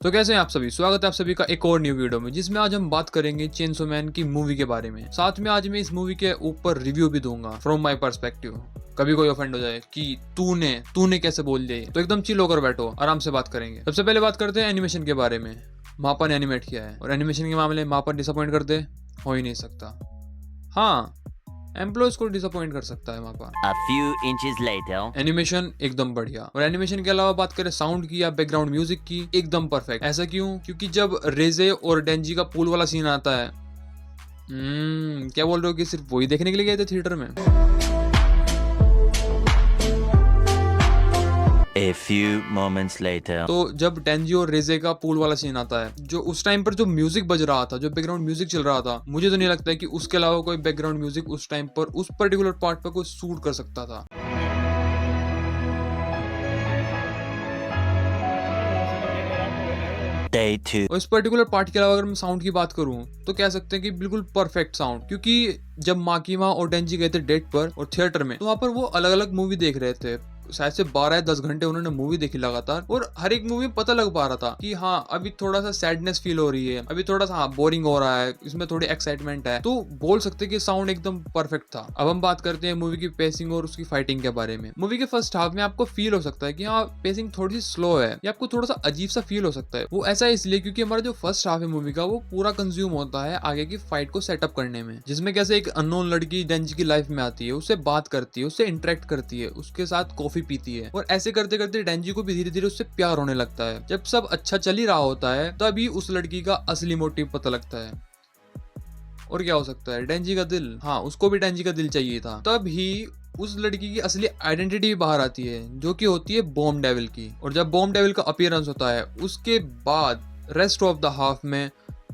तो कैसे हैं आप सभी। स्वागत है आप सभी का एक और न्यू वीडियो में, जिसमें आज हम बात करेंगे चेनसो मैन की मूवी के बारे में। साथ में आज मैं इस मूवी के ऊपर रिव्यू भी दूंगा फ्रॉम माय पर्सपेक्टिव। कभी कोई ऑफेंड हो जाए कि तूने कैसे बोल दिया ये, तो एकदम चिल होकर बैठो, आराम से बात करेंगे। सबसे पहले बात करते हैं एनिमेशन के बारे में। मापा ने एनिमेट किया है और एनिमेशन के मामले में मापा डिसअपॉइंट करते हो ही नहीं सकता। हाँ, एम्प्लॉयज को डिसअपॉइंट कर सकता है मापा। A few inches later. Animation एकदम बढ़िया। और एनिमेशन के अलावा बात करें साउंड की या बैकग्राउंड म्यूजिक की, एकदम परफेक्ट। ऐसा क्यों? क्योंकि जब रेजे और डेंजी का पूल वाला सीन आता है, क्या बोल रहे हो कि सिर्फ वही देखने के लिए गए थे थिएटर में? A few moments later. तो जब डेंजी और रेजे का पूल वाला सीन आता है, जो उस टाइम पर जो म्यूजिक बज रहा था, जो बैकग्राउंड म्यूजिक चल रहा था, मुझे तो नहीं लगता है कि उसके अलावा कोई बैकग्राउंड म्यूजिक उस टाइम पर उस पर्टिकुलर पार्ट पर कोई सूट कर सकता था। Day 2. और इस पर्टिकुलर पार्ट के अलावा अगर मैं साउंड की बात करूं तो कह सकते हैं कि बिल्कुल परफेक्ट साउंड। क्योंकि जब माकीमा और डेंजी गए थे डेट पर और थिएटर में, तो वहां पर वो अलग अलग मूवी देख रहे थे। शायद से 12 या 10 घंटे उन्होंने मूवी देखी लगातार, और हर एक मूवी में पता लग पा रहा था कि हाँ, अभी थोड़ा सा सैडनेस फील हो रही है, अभी थोड़ा सा बोरिंग हो रहा है, इसमें थोड़ी एक्साइटमेंट है। तो बोल सकते हैं कि साउंड एकदम परफेक्ट था। अब हम बात करते हैं मूवी की पेसिंग और उसकी फाइटिंग के बारे में। मूवी के फर्स्ट हाफ में आपको फील हो सकता है कि हाँ, पेसिंग थोड़ी सी स्लो है, या आपको थोड़ा सा अजीब सा फील हो सकता है। वो ऐसा इसलिए क्योंकि हमारा जो फर्स्ट हाफ है मूवी का, वो पूरा कंज्यूम होता है आगे की फाइट को सेटअप करने में, जिसमें कैसे एक अननोन लड़की डेंजी की लाइफ में आती है, उससे बात करती है, उससे इंटरेक्ट करती है, उसके साथ कॉफी पीती है, और ऐसे करते करते डेंजी को भी धीरे धीरे उससे प्यार होने लगता है। जब सब अच्छा चल ही रहा होता है, तभी उस लड़की का असली मोटिव पता लगता है। और क्या हो सकता है? डेंजी का दिल। हाँ, उसको भी डेंजी का दिल चाहिए था। तब ही उस लड़की की असली आइडेंटिटी भी बाहर आती है, जो कि होती है बॉम्ब डेविल की। और जब बॉम्ब डेविल का अपीयरेंस होता है, उसके बाद रेस्ट ऑफ द हाफ में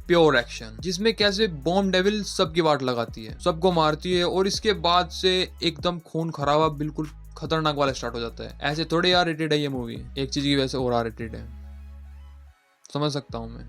प्योर एक्शन, जिसमें कैसे बॉम्ब डेविल सबकी वाट लगाती है, सबको मारती है, और इसके बाद से एकदम खून खराबा बिल्कुल खतरनाक वाला स्टार्ट हो जाता है। ऐसे थोड़े आर रेटेड है ये मूवी, एक चीज की वजह से और आर रेटेड है, समझ सकता हूं मैं।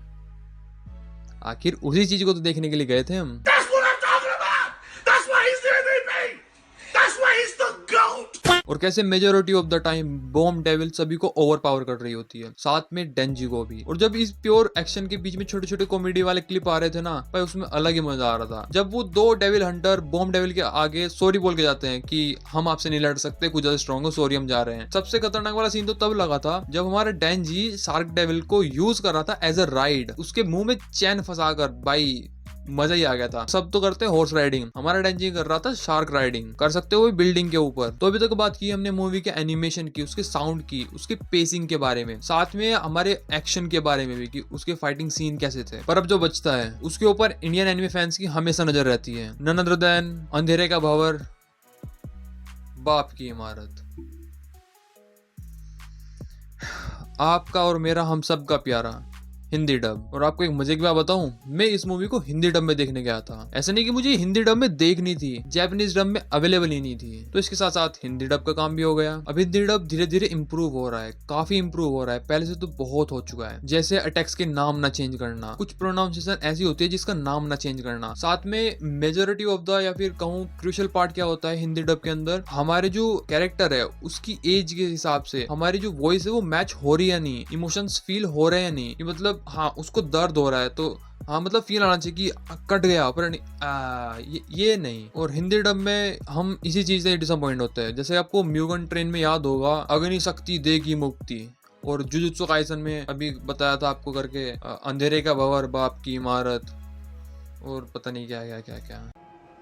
आखिर उसी चीज को तो देखने के लिए गए थे हम। That's what I'm talking about! That's why he's the MVP! That's why he's the GOAT! और कैसे majority of the time bomb devil सभी को ओवर पावर कर रही होती है, साथ में डेंजी को भी। और जब इस प्योर एक्शन के बीच में छोटे छोटे कॉमेडी वाले क्लिप आ रहे थे ना भाई, उसमें अलग ही मजा आ रहा था। जब वो दो डेविल हंटर बॉम्ब डेविल के आगे सॉरी बोल के जाते हैं कि हम आपसे नहीं लड़ सकते, कुछ ज्यादा स्ट्रॉन्ग हो, सॉरी हम जा रहे हैं। सबसे खतरनाक वाला सीन तो तब लगा था जब हमारा डेंजी शार्क डेविल को यूज कर रहा था एज अ राइड, उसके मुंह में चैन फंसा कर। भाई मजा ही आ गया था। सब तो करते हैं हॉर्स राइडिंग, हमारा डेंजी कर रहा था शार्क राइडिंग। कर सकते हो बिल्डिंग के ऊपर। तो अभी तक बात की हमने मूवी के एनिमेशन की, उसके साउंड की, उसके पेसिंग के बारे में, साथ में हमारे एक्शन के बारे में भी कि उसके फाइटिंग सीन कैसे थे। पर अब जो बचता है उसके ऊपर इंडियन एनिमे फैंस की हमेशा नजर रहती है। नन अदर देन अंधेरे का भंवर, बाप की इमारत, आपका और मेरा हम सब का प्यारा हिंदी डब। और आपको एक मजे की बात बताऊं, मैं इस मूवी को हिंदी डब में देखने गया था। ऐसा नहीं कि मुझे हिंदी डब में देखनी थी, जैपनीज डब में अवेलेबल ही नहीं थी, तो इसके साथ साथ हिंदी डब का काम भी हो गया। अब हिंदी डब धीरे धीरे इंप्रूव हो रहा है, काफी इंप्रूव हो रहा है, पहले से तो बहुत हो चुका है। जैसे अटैक्स के नाम ना चेंज करना, कुछ प्रोनाउंसिएशन ऐसी होती है जिसका नाम ना चेंज करना, साथ में मेजोरिटी ऑफ द या फिर कहूँ क्रूशियल पार्ट क्या होता है हिंदी डब के अंदर, हमारे जो कैरेक्टर है उसकी एज के हिसाब से हमारी जो वॉइस है वो मैच हो रही है नहीं, इमोशंस फील हो रहे हैं नहीं, कि मतलब हाँ उसको दर्द हो रहा है, तो हाँ मतलब फील आना चाहिए कि कट गया, पर नहीं, ये नहीं। और हिंदी डब में हम इसी चीज से डिसअपॉइंट होते हैं। जैसे आपको म्यूगन ट्रेन में याद होगा, अग्नि शक्ति देगी मुक्ति, और जुजुत्सु काइसन में अभी बताया था आपको करके, अंधेरे का भंवर, बाप की इमारत, और पता नहीं क्या क्या क्या क्या।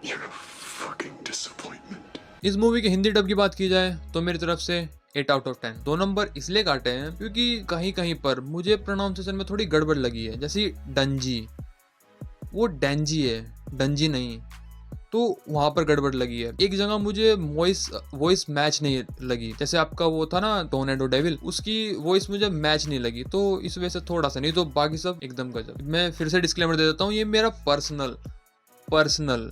You're a fucking disappointment. इस मूवी के हिंदी डब की बात की जाए तो मेरी तरफ से 8 आउट ऑफ 10। 2 नंबर इसलिए काटे हैं क्योंकि कहीं कहीं पर मुझे प्रोनाउंसिएशन में थोड़ी गड़बड़ लगी है। जैसे डंजी, वो डेंजी है, डंजी नहीं, तो वहां पर गड़बड़ लगी है। एक जगह मुझे वॉइस मैच नहीं लगी, जैसे आपका वो था ना टोर्नेडो डेविल, उसकी वॉइस मुझे मैच नहीं लगी, तो इस वजह से थोड़ा सा, नहीं तो बाकी सब एकदम गजब। मैं फिर से डिस्क्लेमर दे देता हूँ, ये मेरा पर्सनल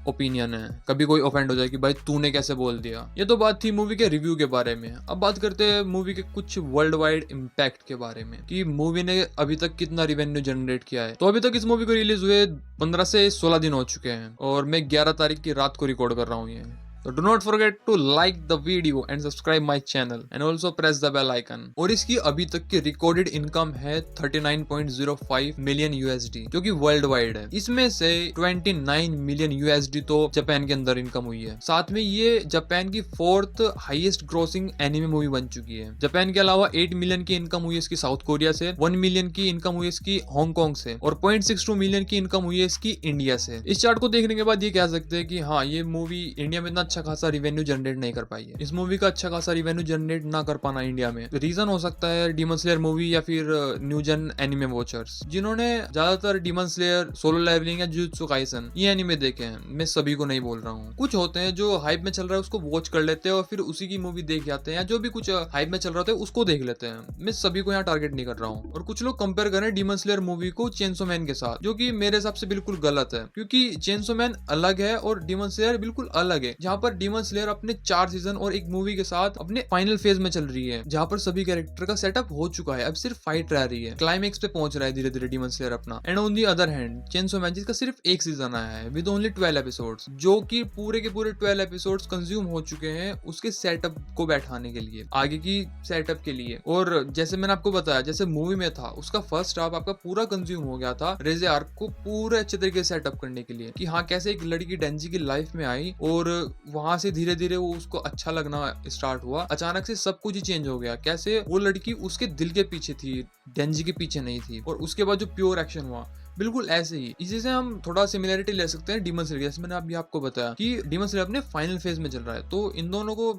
ओपिनियन है। कभी कोई ऑफेंड हो जाए कि भाई तूने कैसे बोल दिया। ये तो बात थी मूवी के रिव्यू के बारे में। अब बात करते हैं मूवी के कुछ वर्ल्ड वाइड इम्पैक्ट के बारे में, कि मूवी ने अभी तक कितना रिवेन्यू जनरेट किया है। तो अभी तक इस मूवी को रिलीज हुए 15 से 16 दिन हो चुके हैं, और मैं 11 तारीख की रात को रिकॉर्ड कर रहा हूँ ये। तो do not forget to like the video and subscribe my channel and also press the bell icon. और इसकी अभी तक की रिकॉर्डेड इनकम है 39.05 मिलियन यूएसडी, जो कि वर्ल्ड वाइड है। इसमें से 29 मिलियन यूएसडी तो जापान के अंदर इनकम हुई है। साथ में ये जापान की 4th highest grossing anime movie बन चुकी है। जापान के अलावा 8 मिलियन की इनकम हुई है इसकी साउथ कोरिया से, 1 मिलियन की इनकम हुई है इसकी हांगकांग से और 0.62 मिलियन की इनकम हुई है इसकी इंडिया से। इस चार्ट को देखने के बाद ये कह सकते हैं कि हाँ, ये मूवी इंडिया में इतना अच्छा खासा रिवेन्यू जनरेट नहीं कर पाई है। इस मूवी का अच्छा खासा रिवेन्यू जनरेट ना कर पाना इंडिया में रीजन हो सकता है डीमन स्लेयर मूवी या फिर न्यू जन एनिमे वॉचर्स, जिन्होंने ज्यादातर डीमन स्लेयर, सोलो लेवलिंग या जुजुत्सु काइसन ये एनिमे देखे हैं। मैं सभी को नहीं बोल रहा हूँ। कुछ होते हैं जो हाइप में चल रहा है उसको वॉच कर लेते हैं और फिर उसी की मूवी देख जाते हैं, या जो भी कुछ हाइप में चल रहा है उसको देख लेते हैं। मैं सभी को यहाँ टारगेट नहीं कर रहा हूँ। और कुछ लोग कंपेयर करें डीमन स्लेयर मूवी को चेनसो मैन के साथ, जो कि मेरे हिसाब से बिल्कुल गलत है, क्योंकि चेनसो मैन अलग है और डीमन स्लेयर बिल्कुल अलग है। जहाँ पर डीमन स्लेयर अपने 4 सीजन और एक मूवी के साथ अपने फाइनल फेज में चल रही है, जहाँ पर सभी कैरेक्टर का सेटअप हो चुका है, अब सिर्फ फाइट रह रही है, क्लाइमेक्स पे पहुंच रहा है धीरे धीरे डीमन स्लेयर अपना। And on the other hand chainsaw man जिसका सिर्फ एक सीजन आया है विद ओनली 12 एपिसोड्स, जो कि पूरे के पूरे 12 एपिसोड्स कंज्यूम हो चुके हैं उसके सेटअप को बैठाने के लिए, आगे की सेटअप के लिए। और जैसे मैंने आपको बताया, जैसे मूवी में था उसका फर्स्ट हाफ आपका पूरा कंज्यूम हो गया था रेजे आर्क को पूरे अच्छे तरीके से सेटअप करने के लिए, कि हाँ कैसे एक लड़की डेंजी की लाइफ में आई और वहां से धीरे धीरे वो उसको अच्छा लगना स्टार्ट हुआ। अचानक से सब कुछ ही चेंज हो गया, कैसे वो लड़की उसके दिल के पीछे थी, डेंजी के पीछे नहीं थी। और उसके बाद जो प्योर एक्शन हुआ बिल्कुल ऐसे ही। इसी से हम थोड़ा सिमिलरिटी ले सकते हैं डीमन स्लेयर, जैसे मैंने अभी आपको बताया कि डीमन स्लेयर अपने फाइनल फेज में चल रहा है। तो इन दोनों को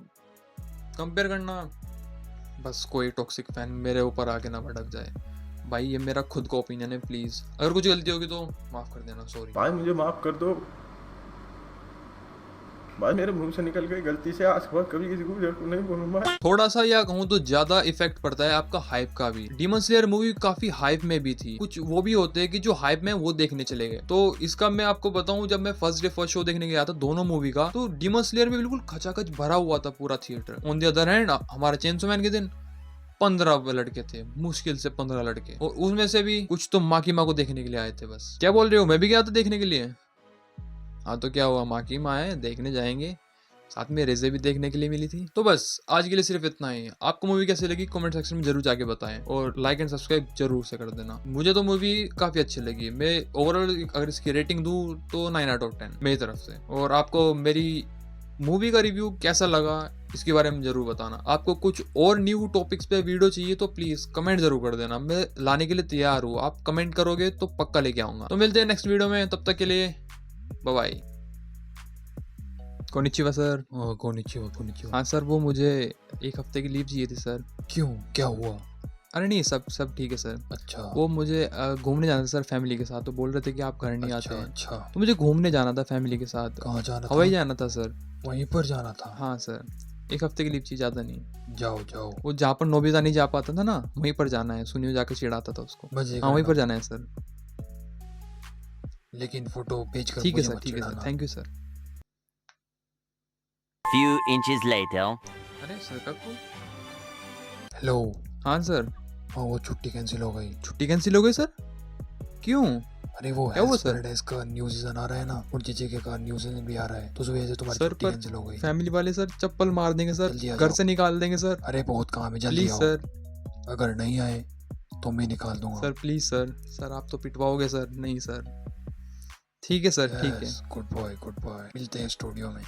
कंपेयर करना, बस कोई टॉक्सिक फैन मेरे ऊपर आके ना भड़क जाए भाई, ये मेरा खुद का ओपिनियन है। प्लीज अगर कुछ गलती होगी तो माफ कर देना, सॉरी भाई, मुझे माफ कर दो भाई, मेरे मुंह से निकल गई गलती से। आज के बाद कभी किसी को नहीं बोलूंगा। थोड़ा सा या कहूँ तो ज्यादा इफेक्ट पड़ता है आपका हाइप का भी। डीमन स्लेयर मूवी काफी हाइप में भी थी, कुछ वो भी होते हैं कि जो हाइप में वो देखने चले गए। तो इसका मैं आपको बताऊं, जब मैं फर्स्ट शो देखने गया था दोनों मूवी का, तो डीमन स्लेयर में बिल्कुल खचाखच भरा हुआ था पूरा theatre. On the other hand हमारे चेनसो मैन के दिन 15 लड़के थे, मुश्किल से 15 लड़के, और उसमें से भी कुछ तो माकीमा को देखने के लिए आए थे। बस क्या बोल रहे हो, मैं भी गया था देखने के लिए। हाँ तो क्या हुआ, माकीमा है, देखने जाएंगे, साथ में रेजे भी देखने के लिए मिली थी। तो बस आज के लिए सिर्फ इतना ही। आपको मूवी कैसी लगी कमेंट सेक्शन में जरूर जाके बताएं और लाइक एंड सब्सक्राइब जरूर से कर देना। मुझे तो मूवी काफी अच्छी लगी। मैं ओवरऑल अगर इसकी रेटिंग दूं तो 9 out of 10 मेरी तरफ से। और आपको मेरी मूवी का रिव्यू कैसा लगा इसके बारे में जरूर बताना। आपको कुछ और न्यू टॉपिक्स पे वीडियो चाहिए तो प्लीज कमेंट जरूर कर देना, मैं लाने के लिए तैयार हूँ। आप कमेंट करोगे तो पक्का लेके आऊंगा। तो मिलते हैं नेक्स्ट वीडियो में, तब तक के लिए बाय बाय। कोनिचिवा सर। कोनिचिवा। हाँ सर, वो मुझे 1 हफ्ते की लीव चाहिए थी सर। क्यों, क्या हुआ? अरे नहीं, सब ठीक है सर। अच्छा, वो मुझे घूमने जाना था सर फैमिली के साथ, तो बोल रहे थे कि आप घर नहीं आते हैं। अच्छा। तो मुझे घूमने जाना था फैमिली के साथ। कहाँ जाना था? हवाई जाना था सर। वहीं पर जाना था? हाँ सर, 1 हफ्ते की लीव चाहिए, ज्यादा नहीं। जाओ। वो जहाँ पर नोबिता नहीं जा पाता था ना, वहीं पर जाना है। सुनियो जाकर चिढ़ाता था उसको। मजे हाँ वहीं करना। पर जाना है सर। लेकिन फोटो भेज कर ठीक है सर, ठीक है sir, thank you sir. Few inches later. अरे सर कब को? हेलो। हाँ सर। हाँ, वो छुट्टी कैंसिल हो गई। छुट्टी कैंसिल हो गई सर? क्यों? अरे वो क्या हुआ सर? पैराडाइज का न्यू सीजन आ रहा है ना, और जीजे का न्यू सीजन भी आ रहा है, तो उस वजह से तुम्हारी सर छुट्टी पर कैंसिल हो गई। फैमिली वाले सर चप्पल मार देंगे सर, जल्दी आ घर जाओ। से निकाल देंगे सर। अरे बहुत काम है, जल्दी प्लीज आओ। सर। अगर नहीं आए तो मैं निकाल दूंगा। Sir please sir. सर आप तो पिटवाओगे सर। नहीं सर। ठीक है सर, ठीक है। Good boy. मिलते हैं स्टूडियो में।